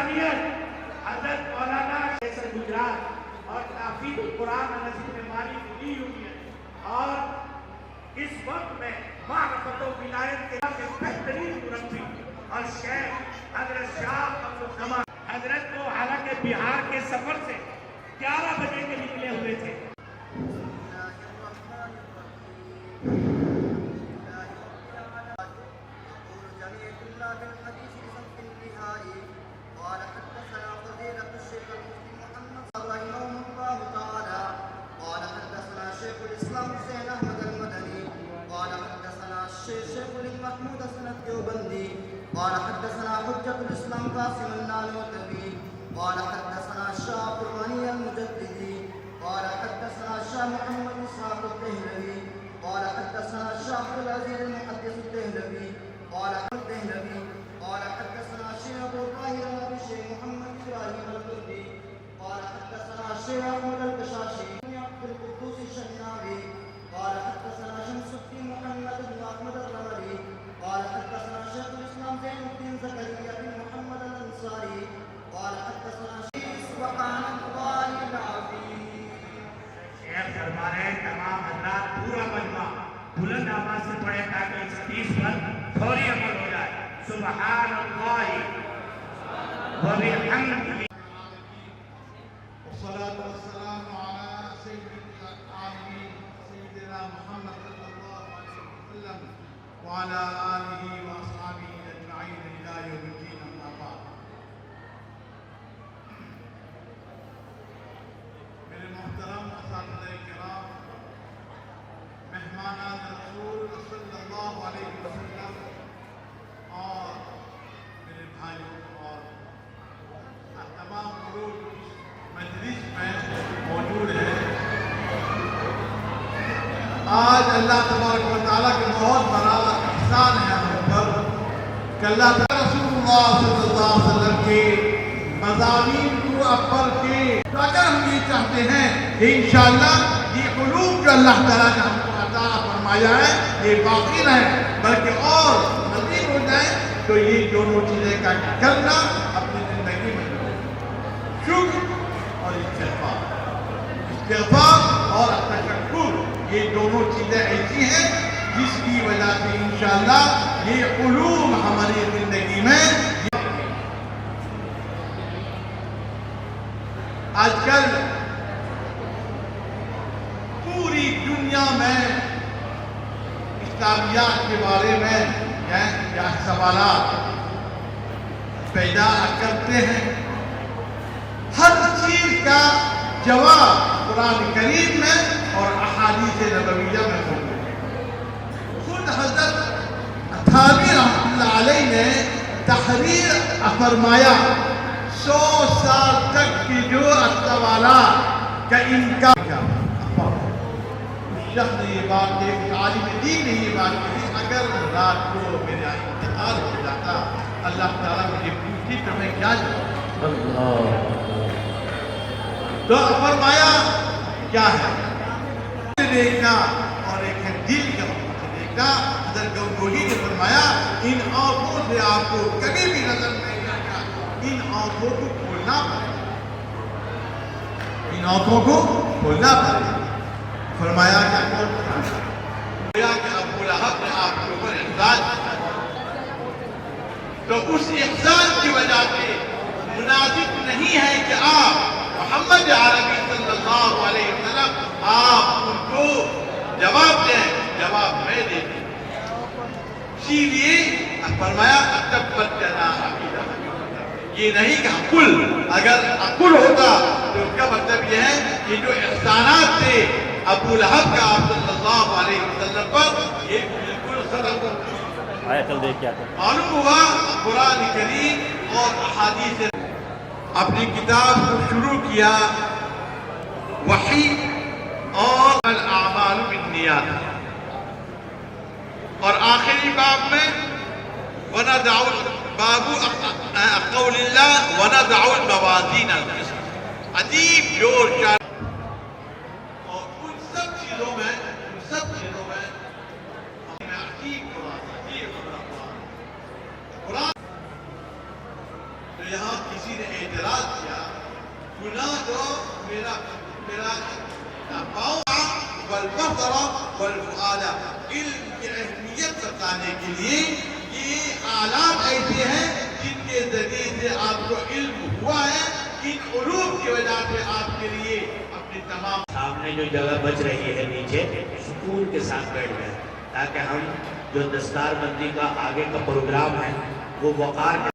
انسانیت حضرت مولانا شیخ گجرات اور تحفیظ قرآن نصیب مالی دی ہوئی ہے، اور اس وقت میں معرفت و ولایت کے بہترین مربی اور شیخ حضرت شاہ عبدالزمان حضرت کو حالانکہ بہار کے سفر سے 11 بجے کے نکلے ہوئے تھے. قال حدثنا حجة الإسلام قاسم النانوتبي قال حدثنا الشاه عبد الغني المجددي قال حدثنا الشاه محمد إسحاق الدهلوي قال حدثنا الشاه عبد العزيز المحدث الدهلوي قال الدهلوي قال حدثنا الشيخ أبو الطاهر أبي الشيخ محمد إبراهيم الكردي قال حدثنا الشيخ أحمد البشاشي عبد القدوس الشناوي قال حدثنا شمس الدين محمد بن أحمد الرملي قال حدثنا شيخ الإسلام زين الدين زكريا بن محمد الأنصاري قال حدثنا شيخ سبحان الله العظيم. شیخ فرما رہے ہیں تمام حضرات پورا مجمع بلند آواز سے پڑھے تاکہ اس حدیث پر فوری عمل ہو جائے. سبحان اللہ و بحمدہ. والصلاة والسلام على سيد العالمين سيدنا محمد صلى الله عليه وسلم وعلى آله وأصحابه أجمعين إلى يوم الدين. أما بعد. میرے محترم اساتذہ کرام، مہمانان رسول صلی اللہ علیہ وسلم اور میرے بھائیوں اور تمام لوگ مجلس میں موجود ہیں. آج اللہ تبارک و تعالیٰ کا بہت بڑا احسان ہے ہم پر کہ اللہ تعالیٰ رسول اللہ صلی اللہ علیہ وسلم کے مضامین کو اب پڑھ کے تو اگر ہم یہ چاہتے ہیں کہ انشاءاللہ یہ علوم جو اللہ تعالیٰ نے ہم کو عطا فرمایا ہے یہ باقی رہے بلکہ اور مزید ہو جائے، تو یہ دونوں چیزیں کا کرنا اپنی زندگی میں شکر اور استغفار اور تشکر، یہ دونوں چیزیں ایسی ہیں جس کی وجہ سے انشاءاللہ یہ علوم ہماری زندگی میں. آج کل پوری دنیا میں اسلامیات کے بارے میں کیا سوالات پیدا کرتے ہیں. ہر چیز کا جواب قرآن کریم میں اور احادیث نبویہ میں ہوتے ہیں. خود حضرت تھانوی رحمۃ اللہ علیہ نے تحریر فرمایا 100 سال تک کی جو سوالات کا انکار کیا. اس شخص نے یہ بات کی، ایک عالم دین نے یہ بات کی، اگر رات کو میرا انتقال ہو جاتا اللہ تعالیٰ مجھے پوچھتی تو میں کیا جواب. تو فرمایا کیا ہے دیکھنا اور ایک ہے دل کے وقت سے دیکھنا. حضرت گنگوہی نے فرمایا ان آنکھوں سے آپ کو کبھی بھی نظر نہیں آئے گا، ان آنکھوں کو کھولنا پڑے گا، ان آنکھوں کو کھولنا پڑے گا. فرمایا کیا کون کہ ابو لہب نے آپ کے اوپر احسان کیا، تو اس احسان کی وجہ سے مناسب نہیں ہے کہ آپ محمد عربی صلی اللہ علیہ وسلم آپ ان کو جواب دیں. جواب میں دے دیں. اسی لیے فرمایا تبت یدا ابی لہب. یہ نہیں کہ عقل، اگر عقل ہوتا تو اس کا مطلب یہ ہے کہ جو احسانات تھے ابو لہب کا آپ صلی اللہ علیہ وسلم پر یہ بالکل ختم کر دیا. معلوم ہوا قرآن کریم اور احادیث. اپنی کتاب کو شروع کیا وحی اور الاعمال بالنیات، اور آخری باب میں وَنَدْعُ باب قول اللہ وَنَدْعُ الْمَوَازِينَ الْقِسْطَ. عجیب جوڑ چار. اور ان سب چیزوں میں عجیب قرآن تو یہاں کسی نے اعتراض کیا گناہ جو میرا پاؤں والبصر والفؤاد، علم کی اہمیت بتانے کے لیے یہ آلات ایسے ہیں جن کے ذریعے سے آپ کو علم ہوا ہے، ان علوم کی وجہ سے آپ کے لیے اپنی تمام سامنے جو جگہ بچ رہی ہے نیچے سکون کے ساتھ بیٹھ گئے تاکہ ہم جو دستار بندی کا آگے کا پروگرام ہے وہ وقار